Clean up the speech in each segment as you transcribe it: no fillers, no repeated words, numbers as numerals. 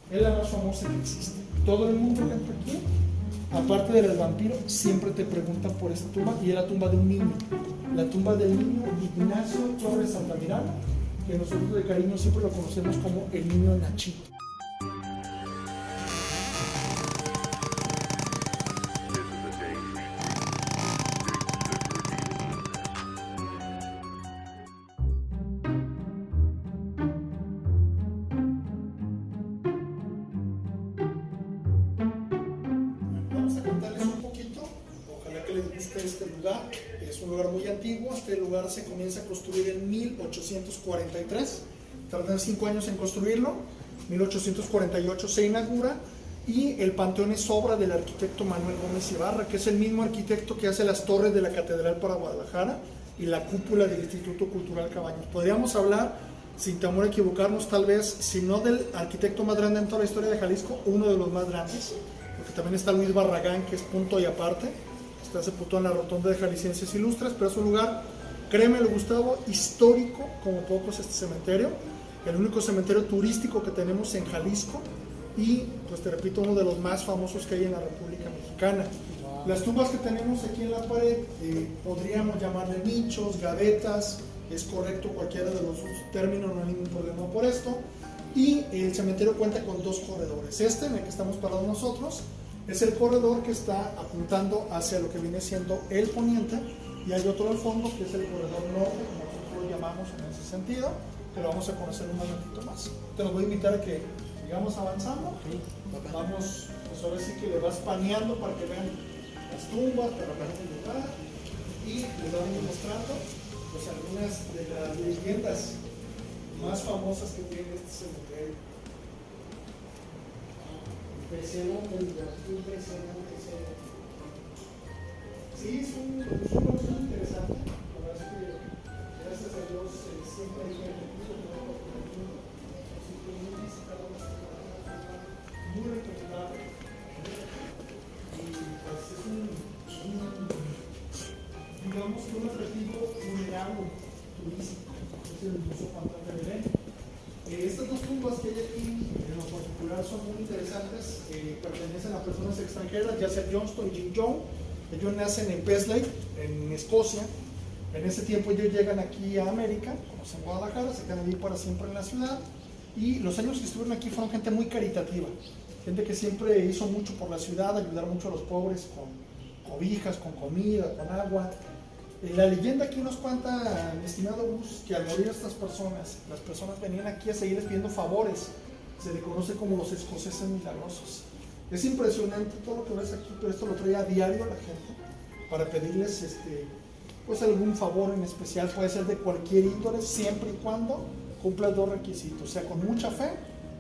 Es la más famosa que existe. Todo el mundo que entra aquí, aparte del vampiro, siempre te preguntan por esta tumba, y es la tumba de un niño. La tumba del niño Ignacio Torres Altamirano, que nosotros de cariño siempre lo conocemos como el niño Nachito. Vamos a contarles un poquito, ojalá que les guste este lugar. Es un lugar muy antiguo. Este lugar se comienza a construir en 1843, tardan 5 años en construirlo. 1848 se inaugura, y el panteón es obra del arquitecto Manuel Gómez Ibarra, que es el mismo arquitecto que hace las torres de la Catedral para Guadalajara y la cúpula del Instituto Cultural Cabañas. Podríamos hablar, sin temor a equivocarnos, tal vez, si no del arquitecto más grande en toda la historia de Jalisco, uno de los más grandes, porque también está Luis Barragán, que es punto y aparte. Está sepultado en la rotonda de Jaliscienses Ilustres, pero es un lugar, créemelo Gustavo, histórico como pocos este cementerio, el único cementerio turístico que tenemos en Jalisco, y pues te repito, uno de los más famosos que hay en la República Mexicana. Las tumbas que tenemos aquí en la pared, podríamos llamarle nichos, gavetas, es correcto cualquiera de los términos, no hay ningún problema por esto. Y el cementerio cuenta con 2 corredores. Este, en el que estamos parados nosotros, es el corredor que está apuntando hacia lo que viene siendo el poniente, y hay otro al fondo que es el corredor norte, como nosotros lo llamamos en ese sentido, que lo vamos a conocer un momentito más. Te los voy a invitar a que sigamos avanzando. Vamos, pues ahora sí que le vas paneando para que vean las tumbas, para ver el lugar, y les vamos mostrando pues algunas de las leyendas más famosas que tiene este cementerio. Impresionante el lugar, impresionante. Sí, es un lugar muy interesante. La verdad es que, gracias a Dios, siempre hay gente muy recomendable. Y pues es digamos que un atractivo vulnerable turístico. Es el Museo Fantasma de Belén. Estas 2 tumbas que hay aquí, en lo particular, son muy interesantes. Pertenecen a personas extranjeras, ya sea Johnston y Jim Jones. Ellos nacen en Paisley, en Escocia. En ese tiempo ellos llegan aquí a América, conocen Guadalajara, se quedan allí para siempre en la ciudad. Y los años que estuvieron aquí fueron gente muy caritativa, gente que siempre hizo mucho por la ciudad, ayudar mucho a los pobres con cobijas, con comida, con agua. La leyenda aquí nos cuenta, mi estimado Gus, que al morir estas personas, las personas venían aquí a seguirles pidiendo favores. Se le conoce como los escoceses milagrosos. Es impresionante todo lo que ves aquí, pero esto lo trae a diario a la gente para pedirles pues algún favor en especial. Puede ser de cualquier índole, siempre y cuando cumpla 2 requisitos: sea con mucha fe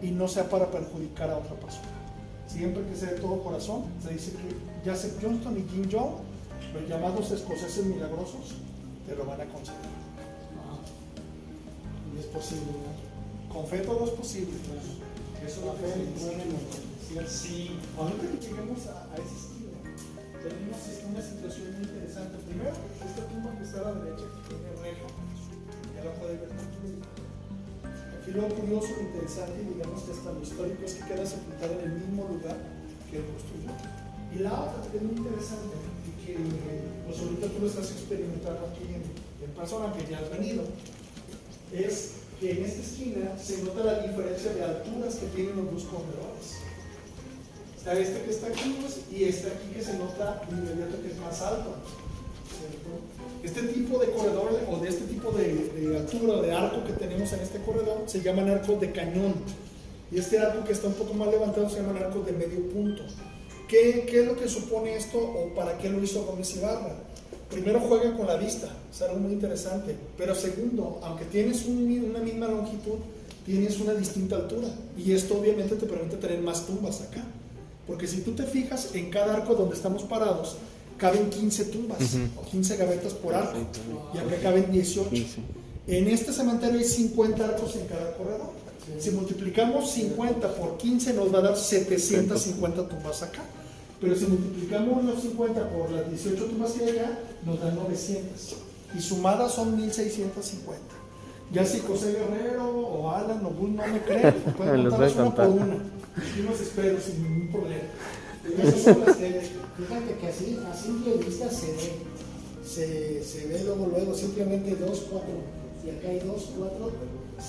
y no sea para perjudicar a otra persona. Siempre que sea de todo corazón. Se dice que Joseph Johnston y Jim Jones, los llamados escoceses milagrosos, te lo van a conceder. Y es posible, ¿no? Con fe todo es posible, ¿no? Eso la fe es sí. Ahorita que lleguemos a esa esquina, tenemos una situación muy interesante. Primero, esta tumba que está a la derecha, que tiene reja, ya la puede ver aquí. Aquí lo curioso, lo interesante, y digamos que hasta lo histórico, es que queda sepultada en el mismo lugar que lo construyó. Y la otra, que es muy interesante, y que pues ahorita tú lo estás experimentando aquí en persona, que ya has venido, es que en esta esquina se nota la diferencia de alturas que tienen los 2 corredores. Está este que está aquí, pues, y este aquí que se nota de inmediato que es más alto, ¿cierto? Este tipo de corredor, o de este tipo de altura, de arco que tenemos en este corredor, se llaman arcos de cañón. Y este arco que está un poco más levantado se llaman arcos de medio punto. ¿Qué es lo que supone esto, o para qué lo hizo Gómez Ibarra? Primero, juega con la vista, es algo muy interesante. Pero segundo, aunque tienes una misma longitud, tienes una distinta altura. Y esto obviamente te permite tener más tumbas acá. Porque si tú te fijas, en cada arco donde estamos parados, caben 15 tumbas, o 15 gavetas por arco, y acá caben 18. En este cementerio hay 50 arcos en cada corredor. Si multiplicamos 50 por 15 nos va a dar 750 tumbas acá. Pero si multiplicamos los 50 por las 18 tumbas que hay acá, nos dan 900. Y sumadas son 1650. Ya si José Guerrero o Alan o Bull no me creen, pueden Los voy a contarlas una contar. por una. Yo los espero sin ningún problema. Esas son las que, Fíjate que así, a simple vista se ve luego, simplemente 2, 4, y acá hay 2, 4,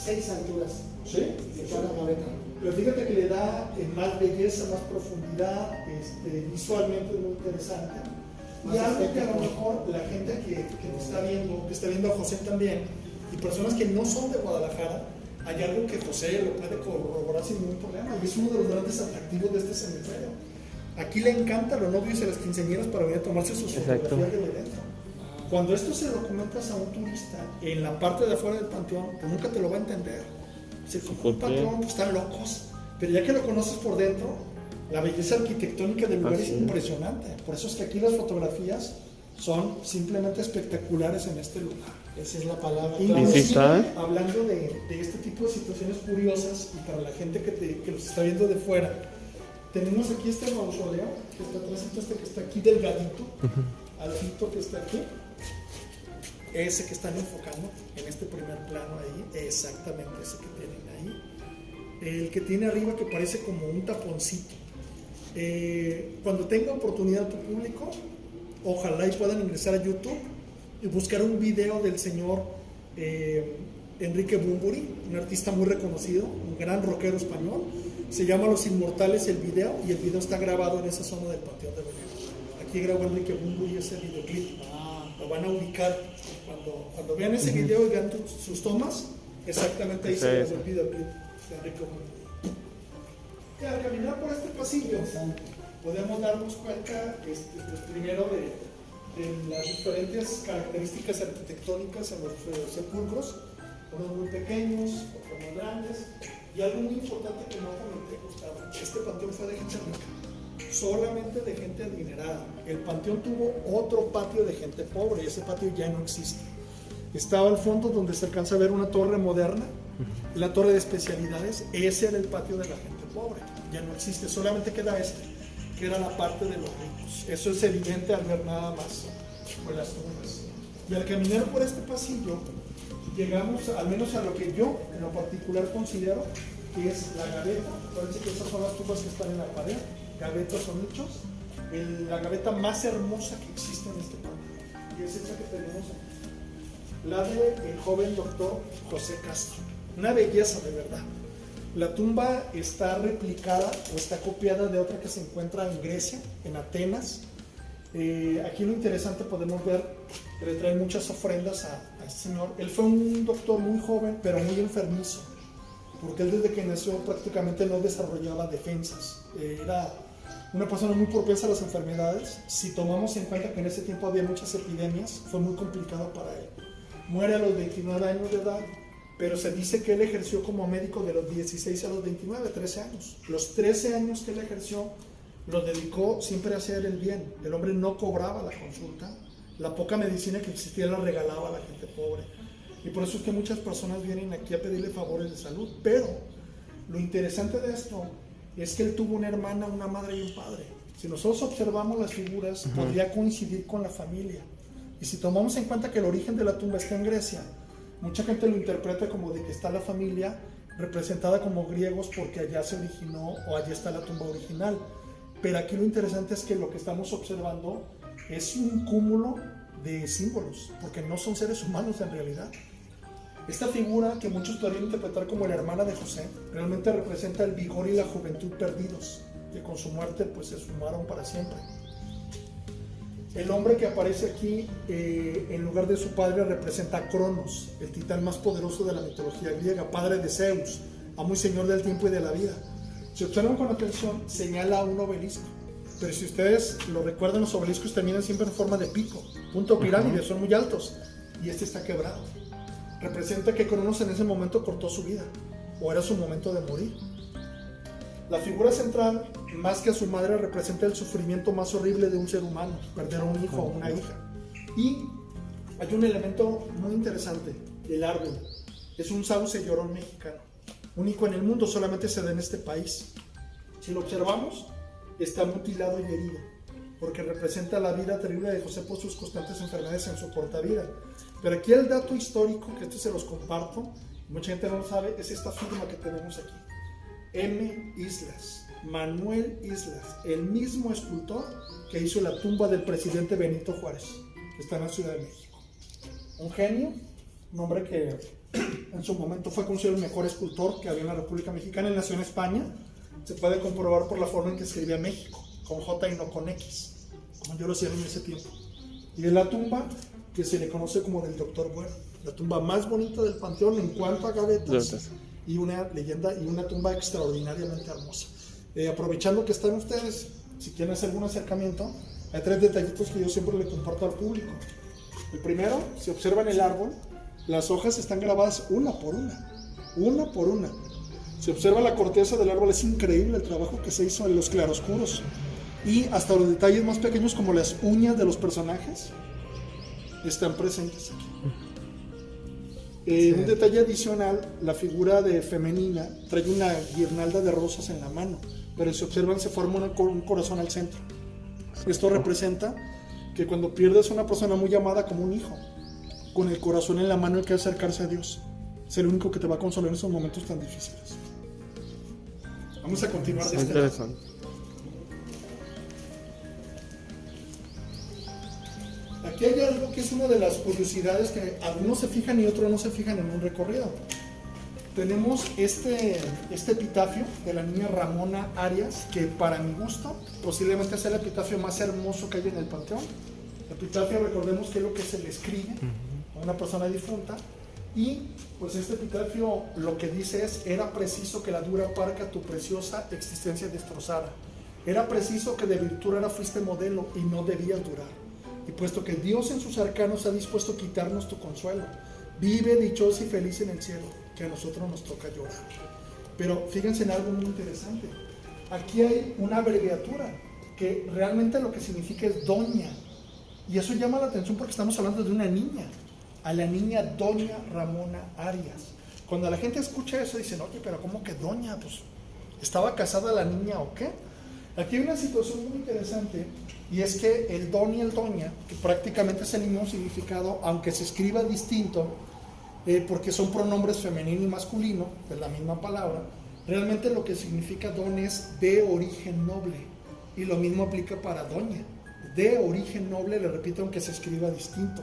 6 alturas ¿sí? de cada gaveta. Pero fíjate que le da más belleza, más profundidad, visualmente es muy interesante. Y Más algo que a lo estético. mejor la gente que nos está viendo, que está viendo a José también, y personas que no son de Guadalajara, hay algo que José lo puede corroborar sin ningún problema, y es uno de los grandes atractivos de este cementerio. Aquí le encanta a los novios y a las quinceañeras para venir a tomarse sus Exacto. fotografías del evento. Cuando esto se lo comentas a un turista en la parte de afuera del panteón, pues nunca te lo va a entender. Si como ¿por un qué? panteón, pues están locos. Pero ya que lo conoces por dentro, la belleza arquitectónica del lugar es Así es. impresionante. Por eso es que aquí las fotografías son simplemente espectaculares en este lugar. Esa es la palabra. sí Inclusive, está, ¿eh? hablando de este tipo de situaciones curiosas y para la gente que los está viendo de fuera, tenemos aquí este mausoleo que está atrás, este que está aquí delgadito, alfito que está aquí, ese que están enfocando en este primer plano ahí, exactamente ese que tienen ahí, el que tiene arriba que parece como un taponcito. Cuando tenga oportunidad tu público, ojalá y puedan ingresar a YouTube y buscar un video del señor Enrique Bunbury, un artista muy reconocido, un gran rockero español. Se llama Los Inmortales el video, y el video está grabado en esa zona del Panteón de Belén. Aquí grabó Enrique Bunbury ese videoclip. Lo van a ubicar cuando vean ese video y vean sus tomas, exactamente ahí se grabó el videoclip de Enrique Bunbury. Y al caminar por este pasillo podemos darnos cuenta pues, primero de las diferentes características arquitectónicas en los sepulcros, unos muy pequeños, otros más grandes, y algo muy importante que no comenté, Gustavo: este panteón fue de gente rica, solamente de gente adinerada. El panteón tuvo otro patio de gente pobre, y ese patio ya no existe. Estaba al fondo, donde se alcanza a ver una torre moderna, la torre de especialidades. Ese era el patio de la gente pobre, ya no existe, solamente queda que era la parte de los ricos. Eso es evidente al ver nada más por las tumbas. Y al caminar por este pasillo, llegamos al menos a lo que yo en lo particular considero que es la gaveta. Parece que esas son las tumbas que están en la pared, gavetas o nichos. La gaveta más hermosa que existe en este panteón, y es esa que tenemos aquí, la del joven doctor José Castro. Una belleza de verdad. La tumba está replicada o está copiada de otra que se encuentra en Grecia, en Atenas. Aquí lo interesante, podemos ver que le traen muchas ofrendas a este señor. Él fue un doctor muy joven, pero muy enfermizo, porque él desde que nació prácticamente no desarrollaba defensas. Era una persona muy propensa a las enfermedades. Si tomamos en cuenta que en ese tiempo había muchas epidemias, fue muy complicado para él. Muere a los 29 años de edad, pero se dice que él ejerció como médico de los 16 a los 29, 13 años. Los 13 años que él ejerció los dedicó siempre a hacer el bien. El hombre no cobraba la consulta, la poca medicina que existía la regalaba a la gente pobre. Y por eso es que muchas personas vienen aquí a pedirle favores de salud. Pero lo interesante de esto es que él tuvo una hermana, una madre y un padre. Si nosotros observamos las figuras, podría coincidir con la familia. Y si tomamos en cuenta que el origen de la tumba está en Grecia, mucha gente lo interpreta como de que está la familia representada como griegos porque allá se originó o allá está la tumba original. Pero aquí lo interesante es que lo que estamos observando es un cúmulo de símbolos, porque no son seres humanos en realidad. Esta figura, que muchos podrían interpretar como la hermana de José, realmente representa el vigor y la juventud perdidos, que con su muerte pues se sumaron para siempre. El hombre que aparece aquí en lugar de su padre representa a Cronos, el titán más poderoso de la mitología griega, padre de Zeus, amo y señor del tiempo y de la vida. Si observan con atención, señala un obelisco, pero si ustedes lo recuerdan, los obeliscos terminan siempre en forma de pico, punto pirámide, son muy altos, y este está quebrado. Representa que Cronos en ese momento cortó su vida, o era su momento de morir. La figura central, más que a su madre, representa el sufrimiento más horrible de un ser humano, perder a un hijo o una hija. Y hay un elemento muy interesante, el árbol. Es un sauce llorón mexicano, único en el mundo, solamente se da en este país. Si lo observamos, está mutilado y herido. porque representa la vida terrible de José por sus constantes enfermedades en su corta vida. Pero aquí el dato histórico, que se los comparto, mucha gente no lo sabe, es esta firma que tenemos aquí. M. Islas, Manuel Islas, el mismo escultor que hizo la tumba del presidente Benito Juárez, que está en la Ciudad de México. Un genio, un hombre que en su momento fue considerado el mejor escultor que había en la República Mexicana. Él nació en España, se puede comprobar por la forma en que escribía México, con J y no con X, como yo lo hacía en ese tiempo. Y es la tumba que se le conoce como del Doctor Bueno, la tumba más bonita del panteón en cuanto a gavetas, y una leyenda y una tumba extraordinariamente hermosa. Aprovechando que están ustedes, si quieren hacer algún acercamiento, hay 3 detallitos que yo siempre le comparto al público. El primero, si observan el árbol, las hojas están grabadas una por una. Si observa la corteza del árbol, es increíble el trabajo que se hizo en los claroscuros, y hasta los detalles más pequeños como las uñas de los personajes están presentes aquí. Un detalle adicional, la figura de femenina trae una guirnalda de rosas en la mano, pero si observan se forma un corazón al centro. Esto representa que cuando pierdes a una persona muy amada como un hijo, con el corazón en la mano hay que acercarse a Dios. Es el único que te va a consolar en esos momentos tan difíciles. Vamos a continuar de este lado. Aquí hay algo que es una de las curiosidades que algunos se fijan y otros no se fijan en un recorrido. Tenemos este epitafio de la niña Ramona Arias, que para mi gusto posiblemente es el epitafio más hermoso que hay en el panteón. El epitafio, recordemos que es lo que se le escribe a una persona difunta, y pues este epitafio lo que dice es: era preciso que la dura parca tu preciosa existencia destrozara, era preciso que de virtud era fuiste modelo y no debías durar. Y puesto que Dios en sus arcanos ha dispuesto quitarnos tu consuelo, vive dichosa y feliz en el cielo, que a nosotros nos toca llorar. Pero fíjense en algo muy interesante. Aquí hay una abreviatura que realmente lo que significa es doña. Y eso llama la atención porque estamos hablando de una niña. A la niña Doña Ramona Arias. Cuando la gente escucha eso dicen: oye, pero ¿cómo que doña? Pues, ¿estaba casada la niña o qué? Aquí hay una situación muy interesante, y es que el don y el doña, que prácticamente es el mismo significado, aunque se escriba distinto, porque son pronombres femenino y masculino, de la misma palabra, realmente lo que significa don es de origen noble, y lo mismo aplica para doña, de origen noble, le repito, aunque se escriba distinto,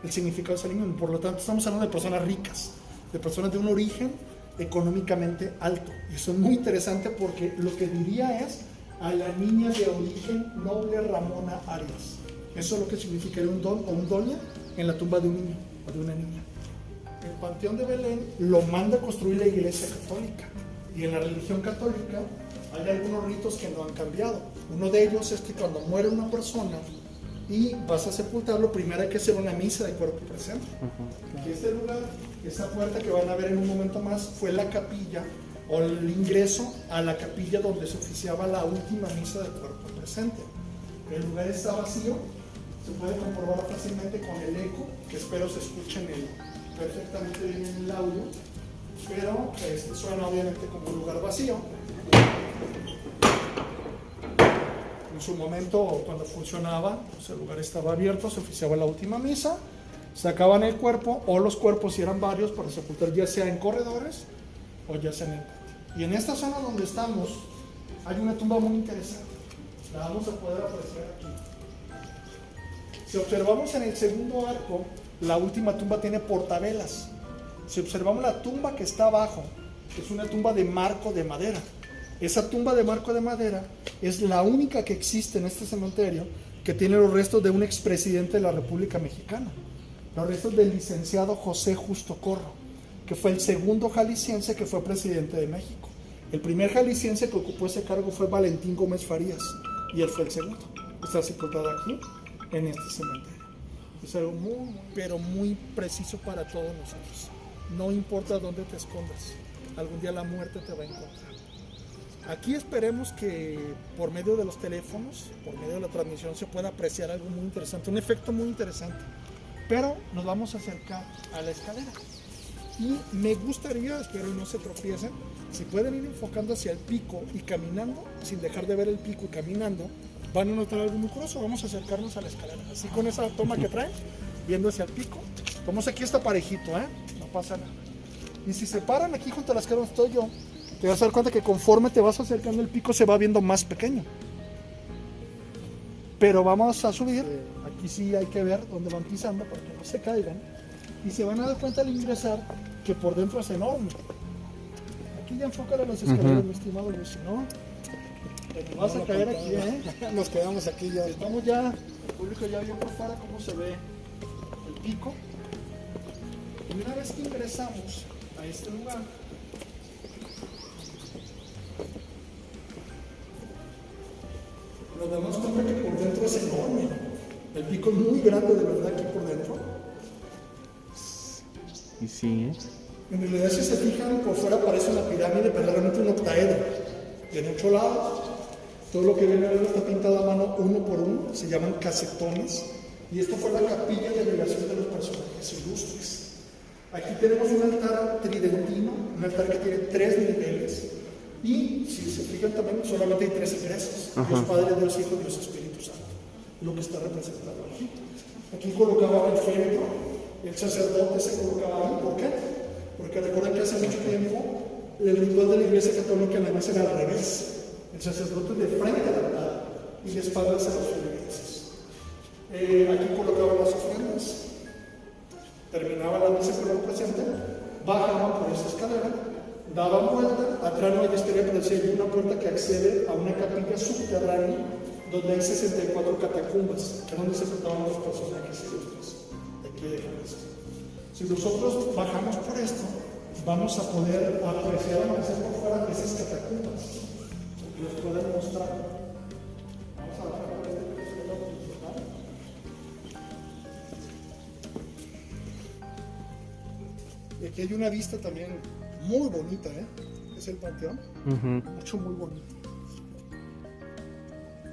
el significado es el mismo. Por lo tanto estamos hablando de personas ricas, de personas de un origen económicamente alto, y eso es muy interesante porque lo que diría es: a la niña de origen noble Ramona Arias. Eso es lo que significaría un don o un doña en la tumba de un niño o de una niña. El Panteón de Belén lo manda a construir la Iglesia Católica, y en la religión católica hay algunos ritos que no han cambiado. Uno de ellos es que cuando muere una persona y vas a sepultarlo, primero hay que hacer una misa de cuerpo presente. Y este lugar, esa puerta que van a ver en un momento más, fue la capilla o el ingreso a la capilla donde se oficiaba la última misa de cuerpo presente. El lugar está vacío, se puede comprobar fácilmente con el eco, que espero se escuche perfectamente bien en el audio, pero suena obviamente como un lugar vacío. En su momento, cuando funcionaba, pues el lugar estaba abierto, se oficiaba la última misa, sacaban el cuerpo, o los cuerpos, si eran varios, para sepultar ya sea en corredores o ya sea en el patio. Y en esta zona donde estamos hay una tumba muy interesante, la vamos a poder apreciar aquí. Si observamos en el segundo arco, la última tumba tiene portavelas. Si observamos la tumba que está abajo, es una tumba de marco de madera. Esa tumba de marco de madera es la única que existe en este cementerio que tiene los restos de un expresidente de la República Mexicana, los restos del licenciado José Justo Corro, que fue el segundo jalisciense que fue presidente de México. El primer jalisciense que ocupó ese cargo fue Valentín Gómez Farías, y él fue el segundo. Está sepultado aquí, en este cementerio. Es algo muy, pero muy preciso para todos nosotros. No importa dónde te escondas, algún día la muerte te va a encontrar. Aquí esperemos que por medio de los teléfonos, por medio de la transmisión, se pueda apreciar algo muy interesante, un efecto muy interesante. Pero nos vamos a acercar a la escalera. Y me gustaría, espero no se tropiecen, si pueden ir enfocando hacia el pico y caminando, sin dejar de ver el pico y caminando, van a notar algo muy curioso. Vamos a acercarnos a la escalera, así con esa toma que trae, viendo hacia el pico. Vamos, aquí está parejito, no pasa nada. Y si se paran aquí junto a la escalera donde estoy yo, te vas a dar cuenta que conforme te vas acercando el pico se va viendo más pequeño. Pero vamos a subir, aquí sí hay que ver dónde van pisando para que no se caigan. Y se van a dar cuenta al ingresar que por dentro es enorme. Aquí ya enfócale las escaleras, mi estimado Luis, ¿no? Te vas a caer aquí, Nos quedamos aquí ya. Estamos ya, el público ya vio por fuera cómo se ve el pico. Y una vez que ingresamos a este lugar, nos damos cuenta que por dentro es enorme. El pico es muy grande, de verdad, aquí por dentro. Y sí, En realidad, si se fijan, por fuera parece una pirámide, pero realmente un octaedro. De 8 lados, todo lo que viene arriba está pintado a mano uno por uno, se llaman casetones. Y esto fue la capilla de veneración de los personajes ilustres. Aquí tenemos un altar tridentino, un altar que tiene 3 niveles. Y si se fijan también, solamente hay 3 ingresos. Dios Padre, Dios Hijo, Dios Espíritu Santo. Lo que está representado aquí. Aquí colocaba el féretro, el sacerdote se colocaba ahí. ¿Por qué? Porque recuerden que hace mucho tiempo el ritual de la Iglesia Católica en la mesa era al revés. El sacerdote de frente al altar y de espaldas a los feligreses. Aquí colocaban las ofrendas. Terminaba la misa con el presente, bajaban por esa escalera, daban vuelta, atrás no hay historia, pero sí hay una puerta que accede a una capilla subterránea donde hay 64 catacumbas, que es donde se juntaban los personajes ilustres. Aquí dejan eso. Si nosotros bajamos por esto, vamos a poder apreciar por fuera esas catacumbas, que nos pueden mostrar. Vamos a bajar por este principal. Y aquí hay una vista también muy bonita, es el panteón, mucho, muy bonito.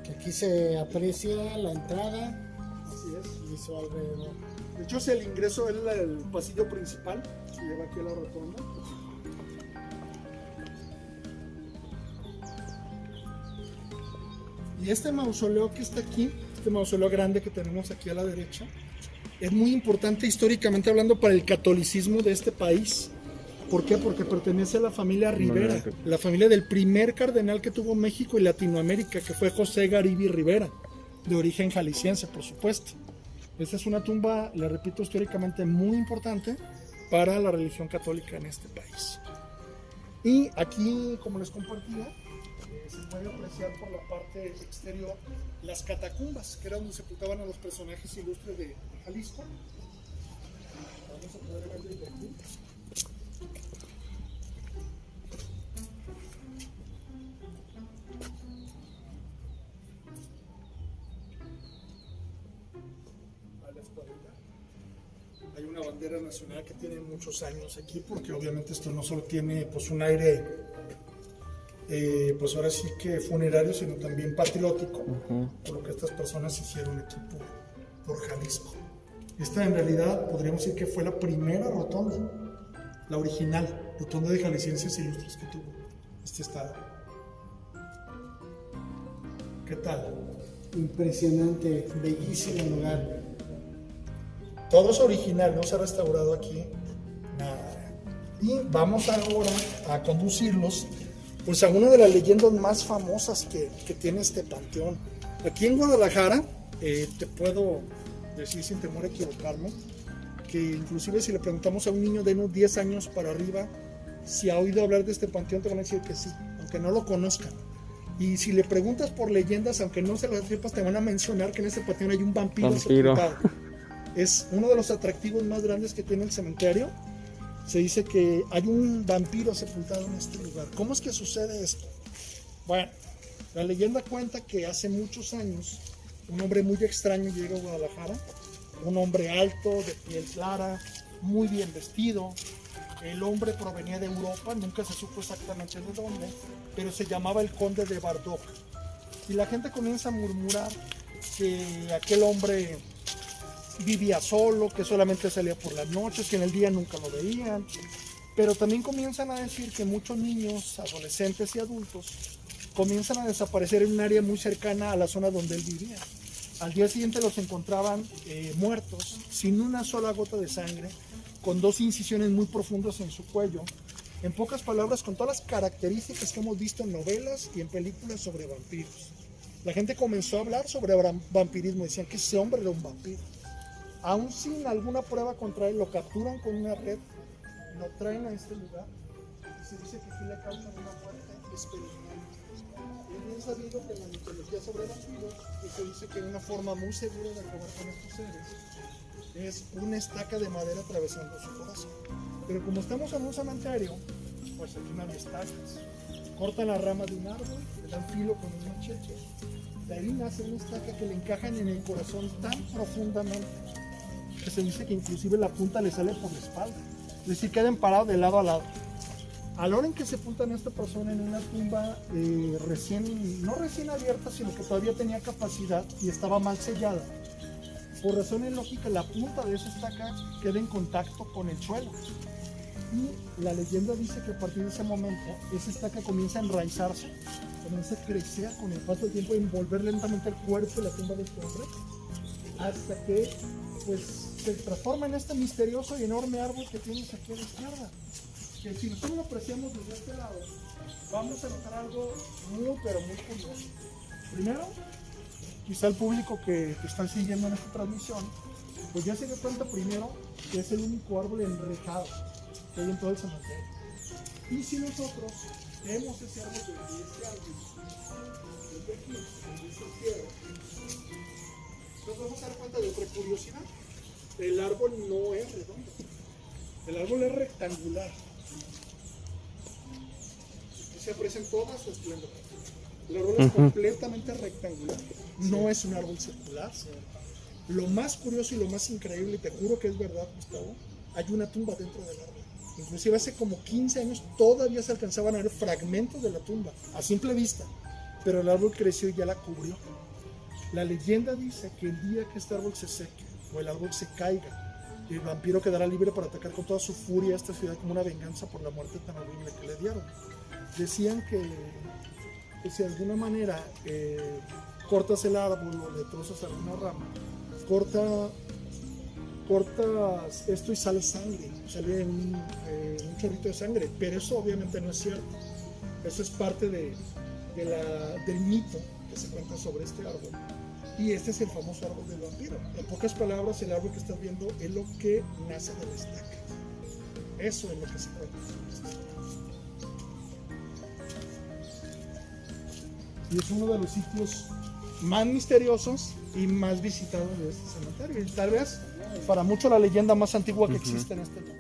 Que aquí se aprecia la entrada. Así es. Y su alrededor. De hecho, es el ingreso, es el pasillo principal, que lleva aquí a la rotonda. Y este mausoleo que está aquí, este mausoleo grande que tenemos aquí a la derecha, es muy importante históricamente hablando para el catolicismo de este país. ¿Por qué? Porque pertenece a la familia Rivera, la familia del primer cardenal que tuvo México y Latinoamérica, que fue José Garibi Rivera, de origen jalisciense, por supuesto. Esta es una tumba, le repito, históricamente muy importante para la religión católica en este país. Y aquí, como les compartía, se puede apreciar por la parte exterior las catacumbas, que era donde sepultaban a los personajes ilustres de Jalisco. Vamos a poder ver desde aquí. Hay una bandera nacional que tiene muchos años aquí, porque obviamente esto no solo tiene pues un aire, pues ahora sí que funerario, sino también patriótico, por lo que estas personas hicieron aquí por Jalisco. Esta en realidad podríamos decir que fue la primera rotonda, la original, rotonda de jaliscienses ilustres que tuvo este estado. ¿Qué tal? Impresionante, bellísimo lugar. Todo es original, no se ha restaurado aquí nada. Y vamos ahora a conducirlos pues a una de las leyendas más famosas que tiene este panteón. Aquí en Guadalajara, te puedo decir sin temor a equivocarme, que inclusive si le preguntamos a un niño de unos 10 años para arriba si ha oído hablar de este panteón, te van a decir que sí, aunque no lo conozcan. Y si le preguntas por leyendas, aunque no se las sepas, te van a mencionar que en este panteón hay un vampiro. Sepultado. Es uno de los atractivos más grandes que tiene el cementerio. Se dice que hay un vampiro sepultado en este lugar. ¿Cómo es que sucede esto? Bueno, la leyenda cuenta que hace muchos años un hombre muy extraño llega a Guadalajara, un hombre alto, de piel clara, muy bien vestido. El hombre provenía de Europa, nunca se supo exactamente de dónde, pero se llamaba el conde de Bardock. Y la gente comienza a murmurar que aquel hombre vivía solo, que solamente salía por las noches, que en el día nunca lo veían. Pero también comienzan a decir que muchos niños, adolescentes y adultos comienzan a desaparecer en un área muy cercana a la zona donde él vivía. Al día siguiente los encontraban muertos, sin una sola gota de sangre, con 2 incisiones muy profundas en su cuello. En pocas palabras, con todas las características que hemos visto en novelas y en películas sobre vampiros. La gente comenzó a hablar sobre vampirismo, decían que ese hombre era un vampiro. Aún sin alguna prueba contra él, lo capturan con una red, lo traen a este lugar. Se dice que aquí le causan una muerte espeluznante. Es bien sabido que en la mitología sobre vampiros, se dice que una forma muy segura de acabar con estos seres es una estaca de madera atravesando su corazón. Pero como estamos en un cementerio, pues aquí no hay estacas. Cortan la rama de un árbol, le dan filo con un machete. De ahí nace una estaca que le encajan en el corazón tan profundamente que se dice que inclusive la punta le sale por la espalda. Es decir, quedan parados de lado a lado. A la hora en que sepultan a esta persona en una tumba no recién abierta, sino que todavía tenía capacidad y estaba mal sellada, por razones lógicas, la punta de esa estaca queda en contacto con el suelo. Y la leyenda dice que a partir de ese momento, esa estaca comienza a enraizarse, comienza a crecer con el paso del tiempo, a envolver lentamente el cuerpo y la tumba de este hombre, hasta que pues, se transforma en este misterioso y enorme árbol que tienes aquí a la izquierda. Que si nosotros lo apreciamos desde este lado, vamos a notar algo muy, pero muy curioso. Primero, quizá el público que están siguiendo en esta transmisión, pues ya se dio cuenta primero que es el único árbol enrejado que hay en todo el cementerio. Y si nosotros vemos ese árbol desde este ángulo, desde aquí, desde esta izquierda, nos vamos a dar cuenta de otra curiosidad. El árbol no es redondo, el árbol es rectangular. Se aprecia en toda su esplendor. El árbol es completamente rectangular, no es un árbol circular. Lo más curioso y lo más increíble, y te juro que es verdad, Gustavo, hay una tumba dentro del árbol. Inclusive hace como 15 años todavía se alcanzaban a ver fragmentos de la tumba, a simple vista, pero el árbol creció y ya la cubrió. La leyenda dice que el día que este árbol se seque o el árbol se caiga, el vampiro quedará libre para atacar con toda su furia a esta ciudad como una venganza por la muerte tan horrible que le dieron. Decían que si de alguna manera cortas el árbol o le trozas alguna rama, cortas esto y sale sangre, sale un chorrito de sangre, pero eso obviamente no es cierto. Eso es parte del mito que se cuenta sobre este árbol. Y este es el famoso árbol del vampiro. En pocas palabras, el árbol que estás viendo es lo que nace de la estaca. Eso es lo que se cuenta. Y es uno de los sitios más misteriosos y más visitados de este cementerio. Y tal vez para muchos la leyenda más antigua que existe en este lugar.